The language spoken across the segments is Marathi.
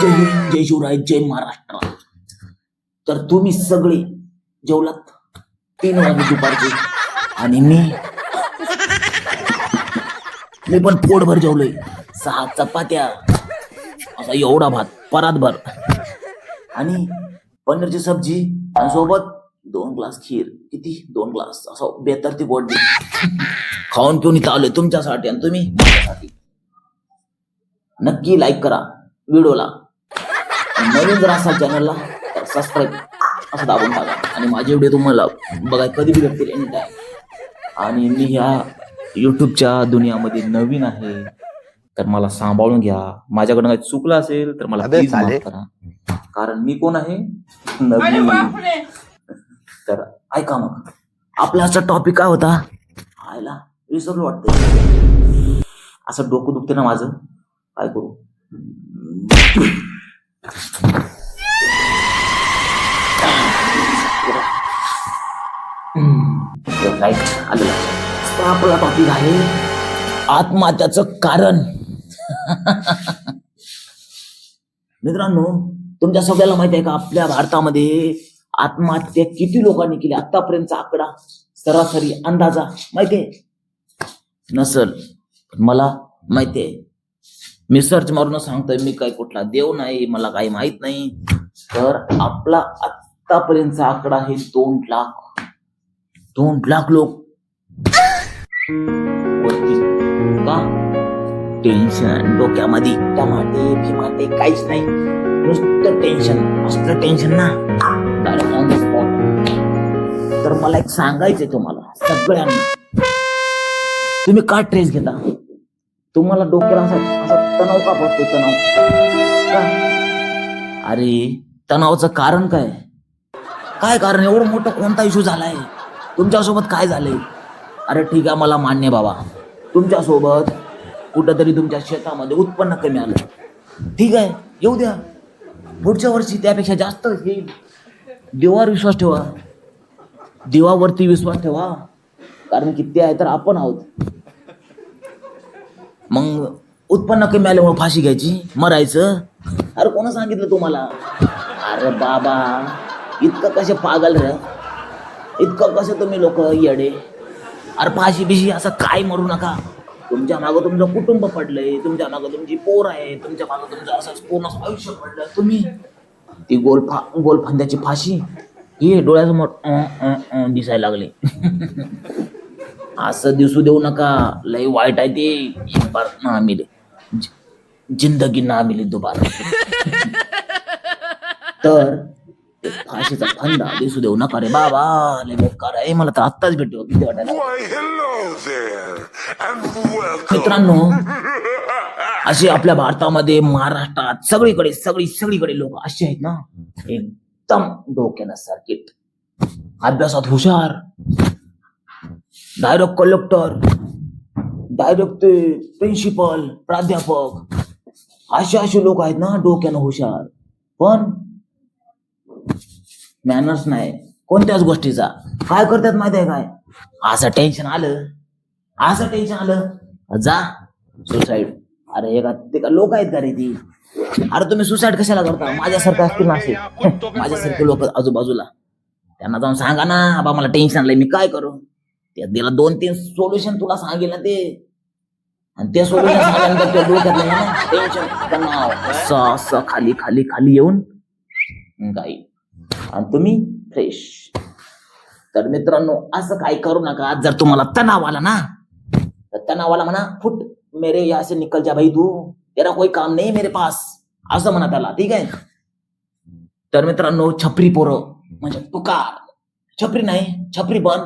जय हिंद, जय शिवराय, जय महाराष्ट्र. तर तुम्ही सगळे जेवलात 3 वाजता दुपारचे आणि मी पण पोटभर जेवलोय. 6 चपात्या, असा एवढा भात परातभर आणि पनीरची सब्जी आणि सोबत 2 ग्लास खीर. किती 2 ग्लास असं बेतरती गोड खाऊन पिऊन इथं आलोय तुमच्यासाठी आणि तुम्ही माझ्यासाठी. नक्की लाईक करा व्हिडिओला. नवीन जर असाल चॅनलला तर सबस्क्राईब असं दाबून टाका आणि माझे व्हिडिओ तुम्हाला बघाय कधी बी भेटतील एनी टाइम. आणि मी ह्या युट्यूबच्या दुनियामध्ये नवीन आहे तर मला सांभाळून घ्या. माझ्याकडनं काही चुकलं असेल तर मला प्लीज माफ करा, कारण मी कोण आहे नवीन. तर ऐका मग आपला आजचा टॉपिक काय होता. आयला विसरलो वाटतं. असं डोकं दुखते ना माझं, काय करू. राईट आलं. आपला टॉपिक आहे आत्महत्याचं कारण. मित्रांनो, तुमच्या सगळ्याला माहिती आहे का आपल्या भारतामध्ये आत्महत्या किती लोकांनी केली आतापर्यंतचा आकडा सरासरी अंदाजा माहितीये नसल, मला माहितीये. मी सर्च मारून सांगतोय, मी काही कुठला देव नाही, मला काही माहित नाही. तर आपला आतापर्यंतचा आकडा आहे 2 लाख लोक. का टेन्शन डोक्यामध्ये, टमाटे फिमाटे काहीच नाही, नुसतं टेन्शन. असलं टेन्शन ना डायरेक्ट ऑन द स्पॉट. तर मला एक सांगायचंय तुम्हाला सगळ्यांना, तुम्ही का स्ट्रेस घेता. तुम्हाला डोक्याला असा तणाव का पडतो. तणाव का. अरे तणावाचं कारण काय कारण. एवढं मोठं कोणता इश्यू झालाय तुमच्यासोबत, काय झालंय. अरे ठीक आहे, मला मान्य बाबा, तुमच्यासोबत कुठंतरी तुमच्या शेतामध्ये उत्पन्न कमी आलं, ठीक आहे, येऊ द्या. पुढच्या वर्षी त्यापेक्षा जास्त येईल. देवावर विश्वास ठेवा, देवावरती विश्वास ठेवा, कारण की ते आहे तर आपण आहोत. मग उत्पन्न कमी आल्यामुळे फाशी घ्यायची, मरायचं. अरे कोण सांगितलं तुम्हाला. अरे बाबा इतकं कसे पागल रे, इतकं कसं तुम्ही लोक येडे. अरे फाशी बिशी असं काय मरू नका. तुमच्या मागं तुमचं कुटुंब पडलंय, तुमच्या मागं तुमची पोर आहे, तुमच्या मागं तुमचं असंच पूर्ण आयुष्य पडलं. तुम्ही ती गोलफंद्याची फाशी हे डोळ्यासमोर दिसायला लागले. असं दिसू देऊ नका, लय वाईट आहे ते. एक बार ना मिले जिंदगी ना मिली दोबारा. तर फाशीचा फंदा दिसू देऊ नका रे बाबा, लय बेकार आहे. मला तर आत्ताच भेटतो किती वाटायला. मित्रांनो, असे आपल्या भारतामध्ये, महाराष्ट्रात, सगळीकडे लोक असे आहेत ना, एकदम डोक्याला सर्किट, अभ्यासात हुशार, डायरेक्ट कलेक्टर, डायरेक्ट प्रिन्सिपल, प्राध्यापक, असे लोक आहेत ना डोक्यानं हुशार, पण मॅनर्स नाही कोणत्याच गोष्टीचा. काय करतात माहिती आहे काय. असं टेन्शन आलं जा सुसाईड. अरे ते का लोक आहेत का रे ती. अरे तुम्ही सुसाईड कशाला करता. माझ्यासारखं असतील ना असे माझ्यासारखे लोक आजूबाजूला, त्यांना जाऊन सांगा ना बाबा मला टेन्शन आलंय, मी काय करू. त्याला 2-3 सोल्युशन तुला सांगेल ना ते, आणि ते सोल्युशन सांगितल्यानंतर डोक्यात ना टेन्शन असं खाली खाली खाली येऊन गाई आणि तुम्ही फ्रेश. तर मित्रांनो, असं काय करू नका. जर तुम्हाला तणाव आला ना तर तणावाला म्हणा फुट मेरे यहाँ से निकल जा भाई, तू तेरा कोई काम नाही मेरे पास, असं म्हणा त्याला, ठीक आहे. तर मित्रांनो, छपरी पोरं म्हणजे तुकार, छपरी नाही छपरी पण,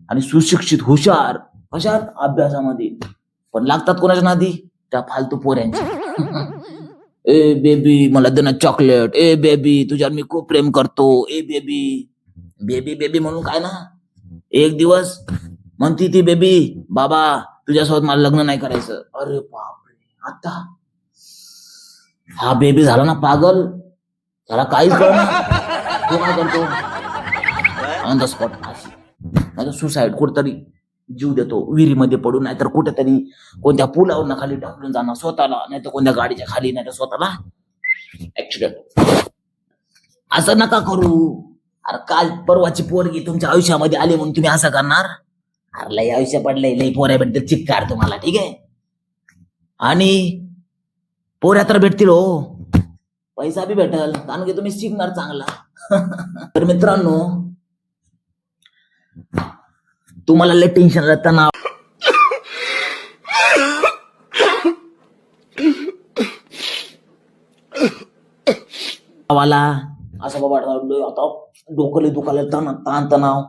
आणि सुशिक्षित हुशार कशात अभ्यासामध्ये, पण लागतात कोणाच्या नादी, त्या फालतू पोऱ्यांच्या. ए बेबी मला दे ना चॉकलेट, ए बेबी तुझ्यावर मी खूप प्रेम करतो, ए बेबी. बेबी बेबी म्हणून काय ना, एक दिवस म्हणती ती बेबी बाबा तुझ्यासोबत मला लग्न नाही करायचं. अरे बापरे, आता हा बेबी झाला ना पागल, त्याला काहीच कळणार. तो काय करतो ऑन द स्पॉट फाशी, नाही सुसाईड, कुठतरी जीव देतो विहिरीमध्ये पडून, नाहीतर कुठेतरी कोणत्या पुलावरून खाली टाकून जाणार स्वतःला, नाहीतर कोणत्या गाडीच्या खाली, नाहीतर स्वतःला ऍक्सिडेंट. असं नका करू. अरे काल परवाची पोरगी तुमच्या आयुष्यामध्ये आली म्हणून तुम्ही असं करणार? अरे लय आयुष्य पडलंय, लय पोऱ्या भेटतील चिक्कार तुम्हाला, ठीक आहे? आणि पोऱ्या तर भेटतील हो, पैसा बी भेटल, कारण की तुम्ही शिकणार चांगला. तर मित्रांनो, तुम्हाला लय टेन्शन राहतं ना, वाला असं बाबा आता डोकं दुखायला ताण तणाव,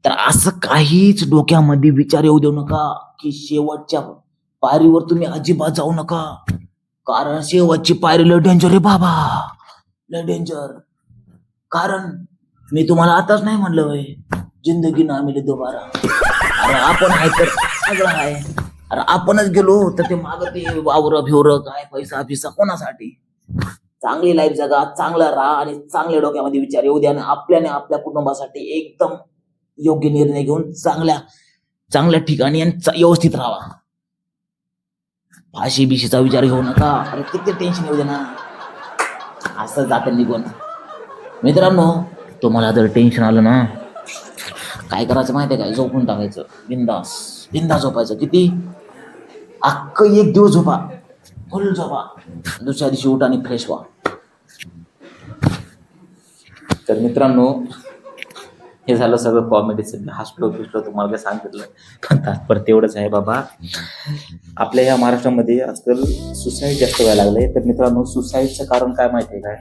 तर असं काहीच डोक्यामध्ये विचार येऊ देऊ नका की शेवटच्या पायरीवर तुम्ही अजिबात जाऊ नका, कारण शेवटची पायरी लय डेंजर आहे बाबा, लय डेंजर. कारण मी तुम्हाला आताच नाही म्हणलं होय, जिंदगी ना मिले दोबारा. अरे आपण आहे तर सगळं आहे. अरे आपणच गेलो तर ते माग ते वावर भिवर काय पैसा फिसा कोणासाठी? चांगली लाईफ जगा, चांगला राहा आणि चांगल्या डोक्यामध्ये विचार येऊ द्या आणि आपल्याने आपल्या कुटुंबासाठी एकदम योग्य निर्णय घेऊन चांगल्या ठिकाणी आणि व्यवस्थित राहा. फाशी बिशीचा विचार घेऊ नका. अरे किती टेन्शन येऊ दे ना, असं जातं निघून. मित्रांनो, तुम्हाला जर टेन्शन आलं ना, काय करायचं माहितीये काय? झोपून टाकायचं, बिंदास झोपायचं. किती? अख्ख एक दिवस झोपा, फुल झोपा, दुसऱ्या दिवशी उठा आणि फ्रेश व्हा. तर मित्रांनो, हे झालं सगळं कॉमेडीचं. हसलो तुम्हाला काय सांगितलं, पण तात्पर्य तेवढंच आहे बाबा, आपल्या या महाराष्ट्रामध्ये आजकाल सुसाईड जास्त व्हायला लागलंय. तर मित्रांनो, सुसाईडचं कारण काय माहितीये काय?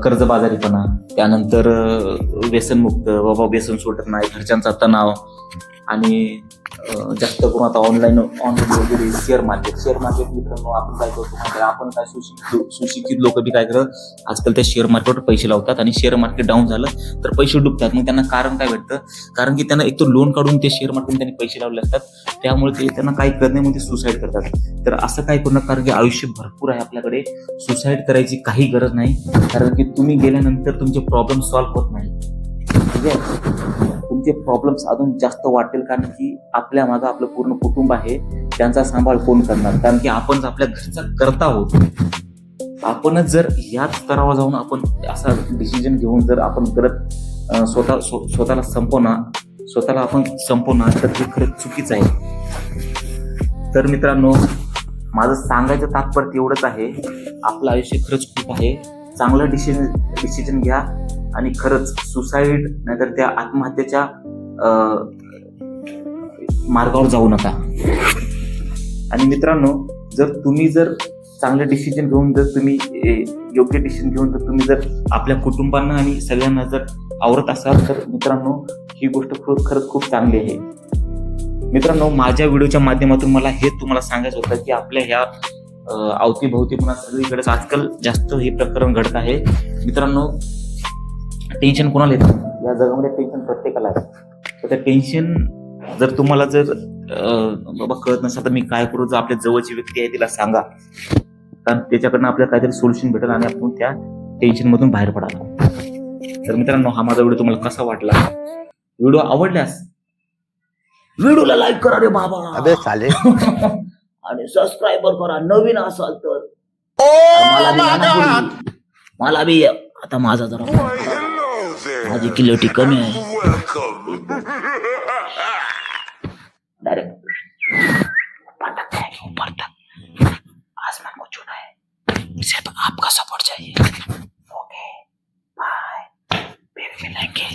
कर्जबाजारीपणा, त्यानंतर व्यसनमुक्त, बाबा व्यसन सोडत नाही, घरच्यांचा तणाव, आणि जास्त करून आता ऑनलाईन वगैरे शेअर मार्केट मित्रांनो, आपण काय करतो माहिती, आपण काय सुशिक्षित लोक बी काय करत आजकाल त्या शेअर मार्केटवर पैसे लावतात आणि शेअर मार्केट डाऊन झालं तर पैसे डुबतात. मग त्यांना कारण काय भेटतं? कारण की त्यांना एक तर लोन काढून ते शेअर मार्केट त्यांनी पैसे लावले असतात, त्यामुळे ते त्यांना काही करत नाही, मग ते सुसाईड करतात. तर असं काय करू नका, कारण की आयुष्य भरपूर आहे आपल्याकडे, सुसाईड करायची काही गरज नाही, कारण की तुम्ही गेल्यानंतर तुमचे प्रॉब्लेम सॉल्व्ह होत नाही, ठीक आहे? तुमचे प्रॉब्लेम्स अजून जास्त वाटेल, कारण की आपल्या मागं आपलं पूर्ण कुटुंब आहे, त्यांचा सांभाळ कोण करणार? कारण की आपण आपल्या घरचा करता आहोत. आपणच जर याच स्तरावर जाऊन आपण असा डिसिजन घेऊन जर आपण करत स्वतःला आपण संपवणार, तर ते खरंच चुकीचं आहे. तर मित्रांनो, माझं सांगायचं तात्पर्य एवढंच आहे, आपलं आयुष्य खरंच खूप आहे, चांगलं डिसिजन घ्या आणि खरंच सुसाईड नाहीतर त्या आत्महत्येच्या मार्गावर जाऊ नका. आणि मित्रांनो, जर तुम्ही चांगले डिसिजन घेऊन, जर तुम्ही योग्य डिसिजन घेऊन जर तुम्ही आपल्या कुटुंबांना आणि सगळ्यांना जर आवरत असाल, तर मित्रांनो ही गोष्ट खरंच खूप चांगली आहे. मित्रांनो, माझ्या व्हिडिओच्या माध्यमातून मला हे तुम्हाला सांगायचं होतं की आपल्या ह्या अवतीभोवती पुन्हा सगळीकडेच आजकाल जास्त हे प्रकरण घडत आहे. मित्रांनो, टेन्शन कोणाला येतं? या जगामध्ये टेन्शन प्रत्येकाला आहे. तर त्या टेन्शन जर तुम्हाला बाबा कळत नसेल तर मी काय करू, जर आपल्या जवळची व्यक्ती आहे तिला सांगा, कारण त्याच्याकडनं आपल्याला काहीतरी सोल्युशन भेटेल आणि आपण त्या टेन्शन मधून बाहेर पडाल. तर मित्रांनो, हा माझा व्हिडिओ तुम्हाला कसा वाटला? व्हिडिओ आवडल्यास व्हिडिओला लाईक करा रे बाबा, अबे साले. आणि सबस्क्राईबर करा नवीन असाल तर. मला बी आता माझा जरा माझी किलोटी कमी आहे. डायरेक्ट आसमान को छूना है, सिर्फ आपका सपोर्ट चाहिए. ओके बाय, फिर मिलेंगे.